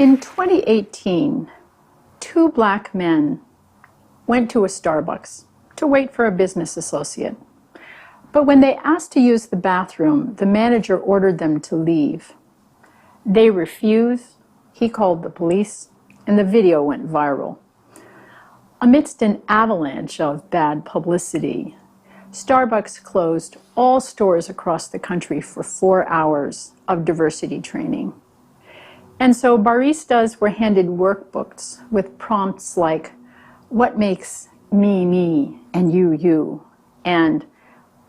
In 2018, two black men went to a Starbucks to wait for a business associate. But when they asked to use the bathroom, the manager ordered them to leave. They refused, he called the police, and the video went viral. Amidst an avalanche of bad publicity, Starbucks closed all stores across the country for 4 hours of diversity training. And so baristas were handed workbooks with prompts like, what makes me, me, and you, and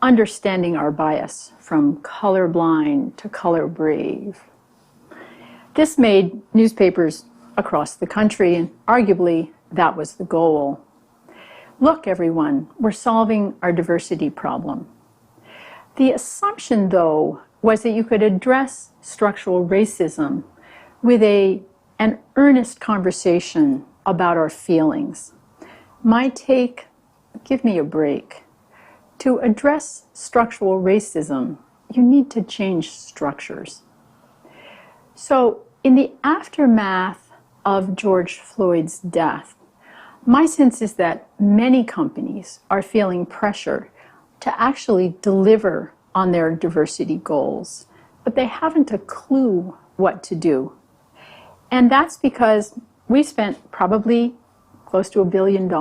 understanding our bias from colorblind to color brave. This made newspapers across the country, and arguably that was the goal. Look, everyone, we're solving our diversity problem. The assumption, though, was that you could address structural racism with an earnest conversation about our feelings. My take, give me a break. To address structural racism, you need to change structures. So, in the aftermath of George Floyd's death, my sense is that many companies are feeling pressure to actually deliver on their diversity goals, but they haven't a clue what to do. And that's because we spent probably close to $1 billion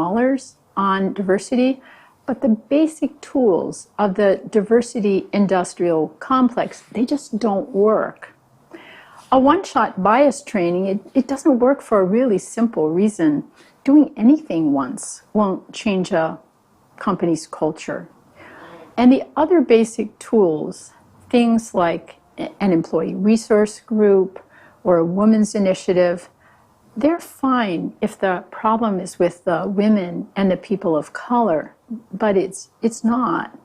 on diversity, but the basic tools of the diversity industrial complex, they just don't work. A one-shot bias training, it doesn't work for a really simple reason. Doing anything once won't change a company's culture. And the other basic tools, things like an employee resource group or a women's initiative, they're fine if the problem is with the women and the people of color, but it's not.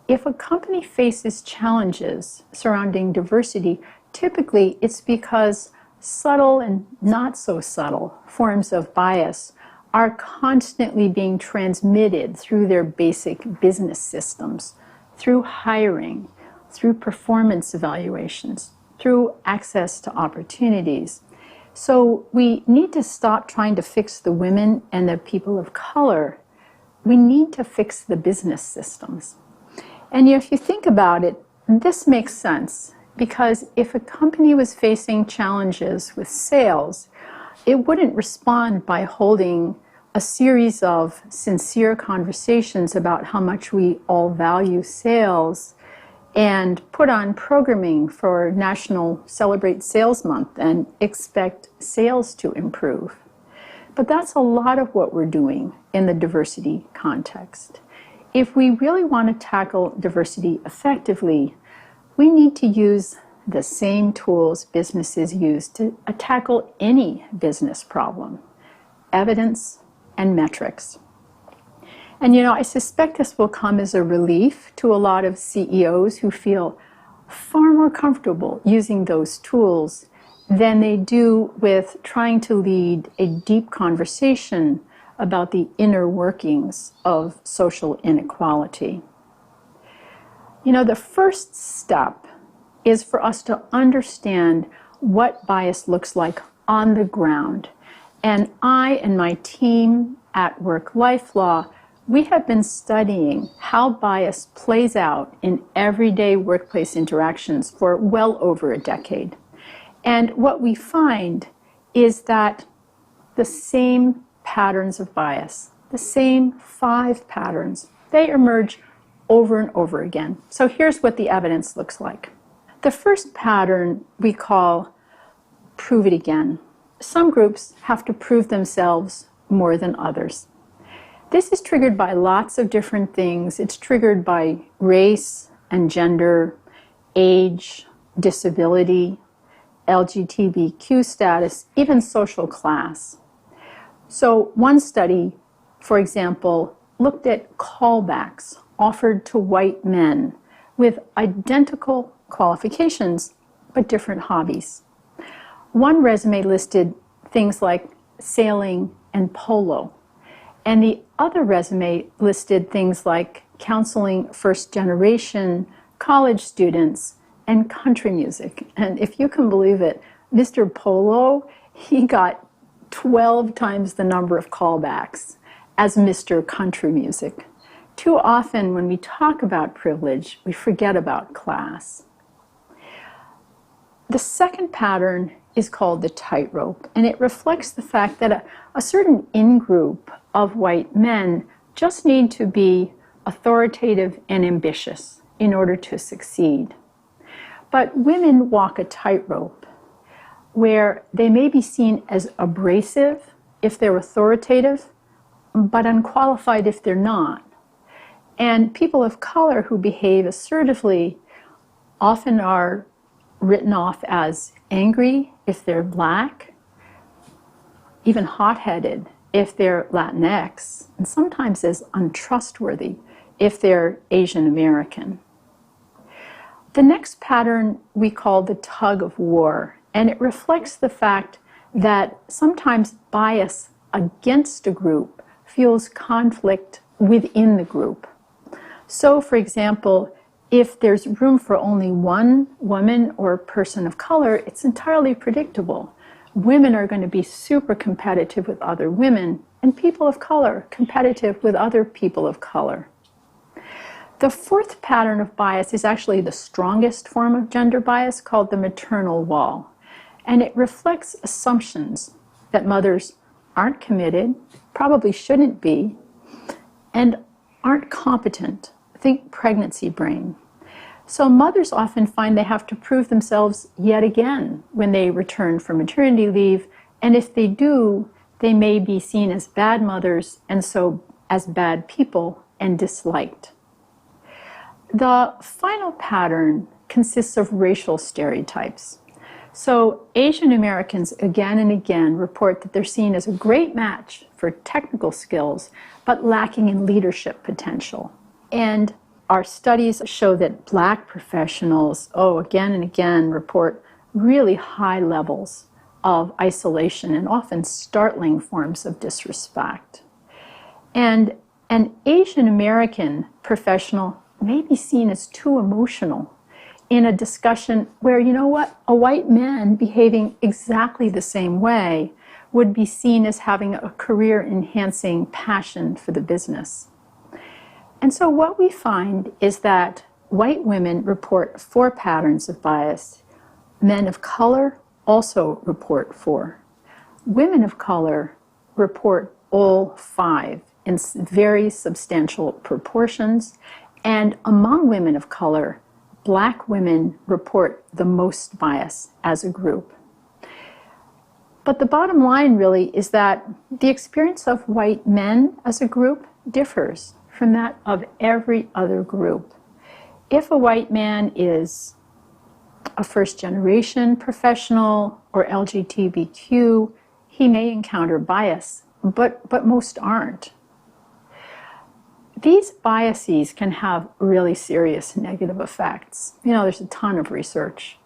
If a company faces challenges surrounding diversity, typically it's because subtle and not so subtle forms of bias are constantly being transmitted through their basic business systems, through hiring, through performance evaluations, through access to opportunities. So we need to stop trying to fix the women and the people of color. We need to fix the business systems. And if you think about it, this makes sense, because if a company was facing challenges with sales, it wouldn't respond by holding a series of sincere conversations about how much we all value sales and put on programming for National Celebrate Sales Month and expect sales to improve. But that's a lot of what we're doing in the diversity context. If we really want to tackle diversity effectively, we need to use the same tools businesses use to tackle any business problem: evidence and metrics. And I suspect this will come as a relief to a lot of CEOs who feel far more comfortable using those tools than they do with trying to lead a deep conversation about the inner workings of social inequality. The first step is for us to understand what bias looks like on the ground. And I and my team at Work-Life Law, we have been studying how bias plays out in everyday workplace interactions for well over a decade. And what we find is that the same patterns of bias, the same 5 patterns, they emerge over and over again. So here's what the evidence looks like. The first pattern we call prove it again. Some groups have to prove themselves more than others. This is triggered by lots of different things. It's triggered by race and gender, age, disability, LGBTQ status, even social class. So one study, for example, looked at callbacks offered to white men with identical qualifications but different hobbies. One resume listed things like sailing and polo, and the other resume listed things like counseling first-generation college students and country music. And if you can believe it, Mr. Polo he got 12 times the number of callbacks as Mr. Country Music. Too often when we talk about privilege, we forget about class. The second pattern is called the tightrope, and it reflects the fact that a certain in-group of white men just need to be authoritative and ambitious in order to succeed. But women walk a tightrope where they may be seen as abrasive if they're authoritative, but unqualified if they're not. And people of color who behave assertively often are written off as angry if they're Black, even hot-headed if they're Latinx, and sometimes as untrustworthy if they're Asian American. The next pattern we call the tug of war, and it reflects the fact that sometimes bias against a group fuels conflict within the group. So, for example, if there's room for only one woman or person of color, it's entirely predictable. Women are going to be super competitive with other women, and people of color competitive with other people of color. The fourth pattern of bias is actually the strongest form of gender bias, called the maternal wall. And it reflects assumptions that mothers aren't committed, probably shouldn't be, and aren't competent. Think pregnancy brain. So mothers often find they have to prove themselves yet again when they return from maternity leave, and if they do, they may be seen as bad mothers and so as bad people and disliked. The final pattern consists of racial stereotypes. So Asian Americans again and again report that they're seen as a great match for technical skills, but lacking in leadership potential. And our studies show that Black professionals, again and again, report really high levels of isolation and often startling forms of disrespect. And an Asian American professional may be seen as too emotional in a discussion where, you know what, a white man behaving exactly the same way would be seen as having a career-enhancing passion for the business. And so what we find is that white women report 4 patterns of bias. Men of color also report 4. Women of color report all 5 in very substantial proportions. And among women of color, Black women report the most bias as a group. But the bottom line really is that the experience of white men as a group differs from that of every other group. If a white man is a first-generation professional or LGBTQ, he may encounter bias, but most aren't. These biases can have really serious negative effects. You know, there's a ton of research,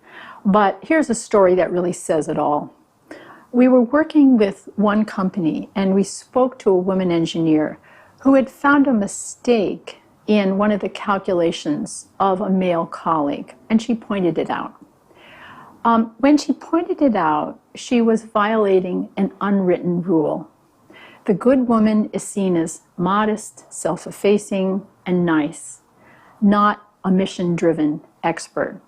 but here's a story that really says it all. We were working with one company, and we spoke to a woman engineer who had found a mistake in one of the calculations of a male colleague, and she pointed it out. When she pointed it out, she was violating an unwritten rule. The good woman is seen as modest, self-effacing, and nice, not a mission-driven expert.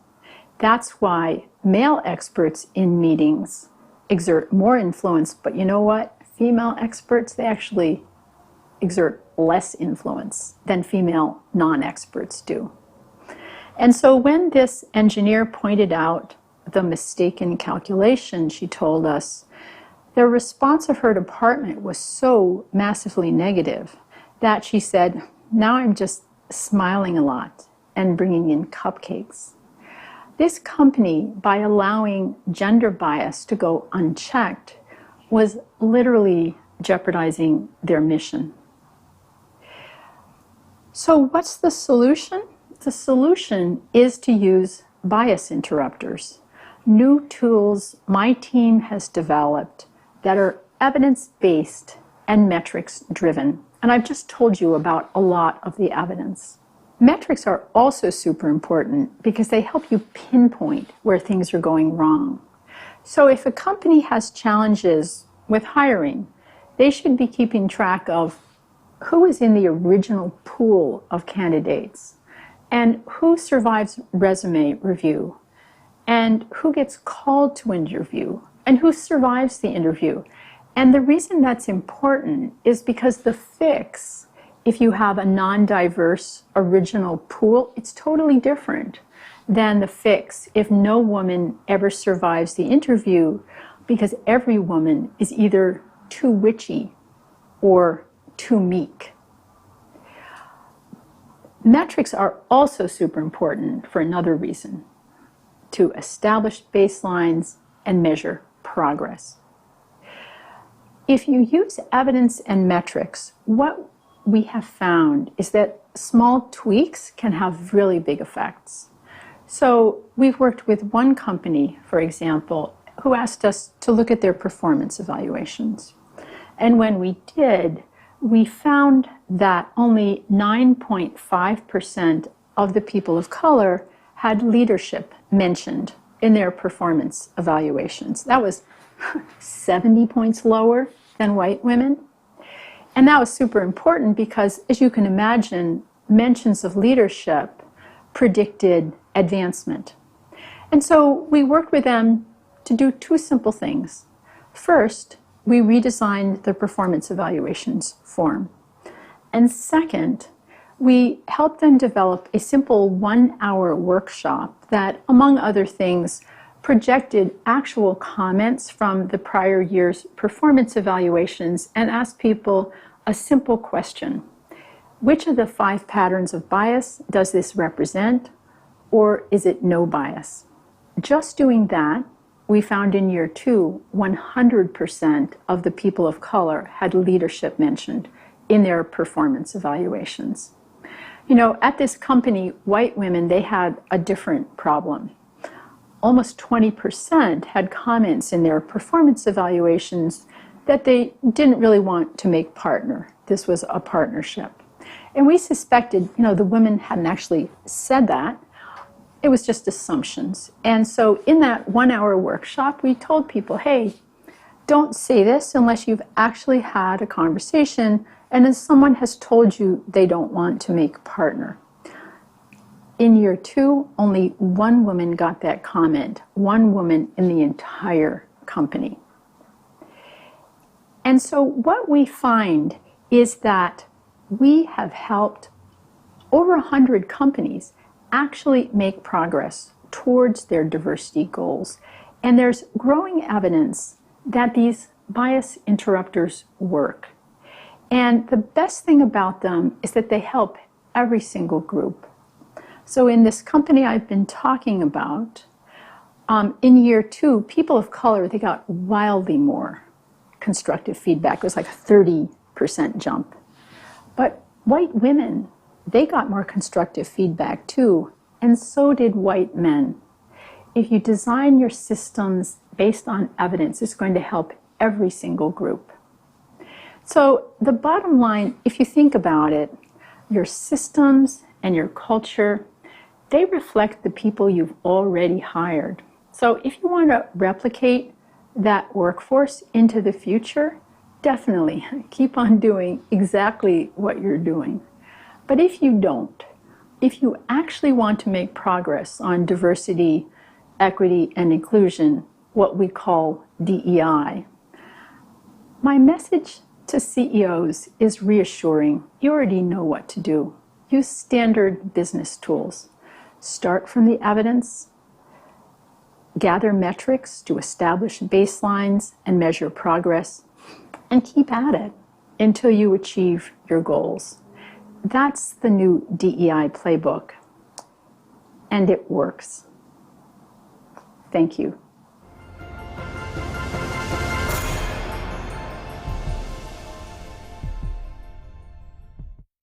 That's why male experts in meetings exert more influence, but you know what? Female experts, they actually exert less influence than female non-experts do. And so when this engineer pointed out the mistaken calculation, she told us, the response of her department was so massively negative that she said, now I'm just smiling a lot and bringing in cupcakes. This company, by allowing gender bias to go unchecked, was literally jeopardizing their mission. So what's the solution? The solution is to use bias interrupters, new tools my team has developed that are evidence-based and metrics-driven. And I've just told you about a lot of the evidence. Metrics are also super important because they help you pinpoint where things are going wrong. So if a company has challenges with hiring, they should be keeping track of who is in the original pool of candidates and who survives resume review and who gets called to interview and who survives the interview. And the reason that's important is because the fix, if you have a non-diverse original pool, it's totally different than the fix if no woman ever survives the interview, because every woman is either too witchy or too meek. Metrics are also super important for another reason: to establish baselines and measure progress. If you use evidence and metrics, what we have found is that small tweaks can have really big effects. So we've worked with one company, for example, who asked us to look at their performance evaluations. And when we did, we found that only 9.5% of the people of color had leadership mentioned in their performance evaluations. That was 70 points lower than white women. And that was super important because, as you can imagine, mentions of leadership predicted advancement. And so we worked with them to do two simple things. First, we redesigned the performance evaluations form. And second, we helped them develop a simple 1-hour workshop that, among other things, projected actual comments from the prior year's performance evaluations and asked people a simple question: which of the 5 patterns of bias does this represent, or is it no bias? Just doing that, we found in year 2, 100% of the people of color had leadership mentioned in their performance evaluations. You know, at this company, white women, they had a different problem. Almost 20% had comments in their performance evaluations that they didn't really want to make partner. This was a partnership. And we suspected, you know, the women hadn't actually said that. It was just assumptions. And so in that 1-hour workshop, we told people, hey, don't say this unless you've actually had a conversation and as someone has told you they don't want to make partner. In year 2, only 1 woman got that comment, 1 woman in the entire company. And so what we find is that we have helped over 100 companies actually make progress towards their diversity goals. And there's growing evidence that these bias interrupters work. And the best thing about them is that they help every single group. So in this company I've been talking about, in year 2, people of color, they got wildly more constructive feedback. It was like a 30% jump. But white women, they got more constructive feedback too, and so did white men. If you design your systems based on evidence, it's going to help every single group. So the bottom line, if you think about it, your systems and your culture, they reflect the people you've already hired. So if you want to replicate that workforce into the future, definitely keep on doing exactly what you're doing. But if you don't, if you actually want to make progress on diversity, equity, and inclusion, what we call DEI, my message to CEOs is reassuring. You already know what to do. Use standard business tools. Start from the evidence, gather metrics to establish baselines and measure progress, and keep at it until you achieve your goals. That's the new DEI playbook, and it works. Thank you.